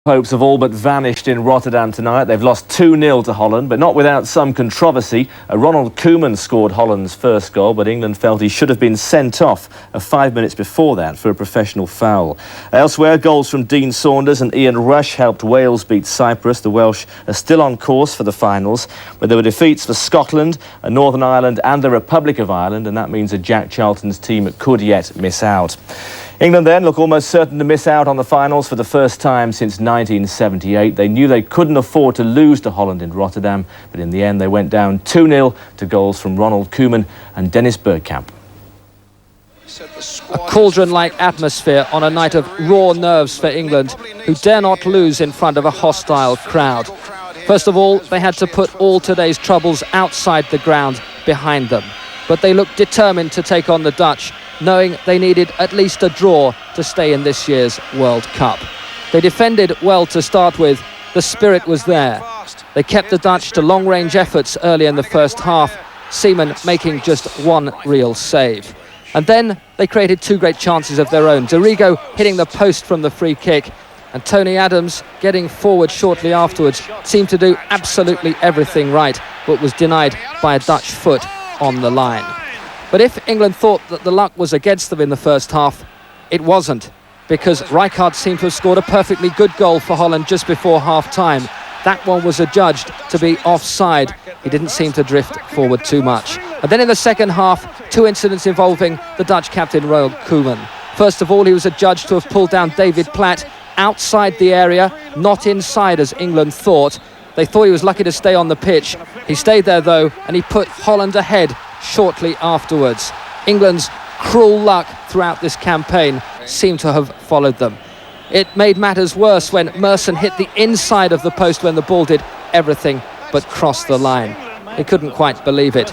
Hopes have all but vanished in Rotterdam tonight. They've lost 2-0 to Holland, but not without some controversy. Ronald Koeman scored Holland's first goal, but England felt he should have been sent off 5 minutes before that for a professional foul. Elsewhere, goals from Dean Saunders and Ian Rush helped Wales beat Cyprus. The Welsh are still on course for the finals, but there were defeats for Scotland, Northern Ireland and the Republic of Ireland, and that means that Jack Charlton's team could yet miss out. England then look almost certain to miss out on the finals for the first time since 1978. They knew they couldn't afford to lose to Holland in Rotterdam, but in the end they went down 2-0 to goals from Ronald Koeman and Dennis Bergkamp. A cauldron-like atmosphere on a night of raw nerves for England, who dare not lose in front of a hostile crowd. First of all, they had to put all today's troubles outside the ground behind them. But they looked determined to take on the Dutch, knowing they needed at least a draw to stay in this year's World Cup. They defended well to start with. The spirit was there. They kept the Dutch to long-range efforts early in the first half, Seaman making just one real save. And then they created two great chances of their own. D'Arrigo hitting the post from the free kick, and Tony Adams getting forward shortly afterwards seemed to do absolutely everything right, but was denied by a Dutch foot on the line. But if England thought that the luck was against them in the first half, it wasn't, because Rijkaard seemed to have scored a perfectly good goal for Holland just before half-time. That one was adjudged to be offside. He didn't seem to drift forward too much. And then in the second half, two incidents involving the Dutch captain, Ronald Koeman. First of all, he was adjudged to have pulled down David Platt outside the area, not inside as England thought. They thought he was lucky to stay on the pitch. He stayed there though, and he put Holland ahead shortly afterwards. England's cruel luck throughout this campaign seemed to have followed them. It made matters worse when Merson hit the inside of the post when the ball did everything but cross the line. They couldn't quite believe it.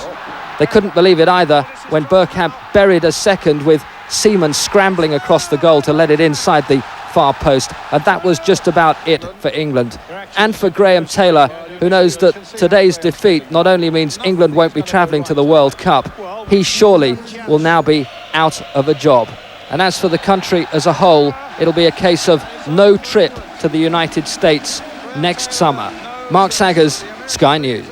They couldn't believe it either when Bergkamp buried a second with Seaman scrambling across the goal to let it inside the far post, and that was just about it for England. And for Graham Taylor, who knows that today's defeat not only means England won't be travelling to the World Cup, he surely will now be out of a job. And as for the country as a whole, it'll be a case of no trip to the United States next summer. Mark Saggers, Sky News.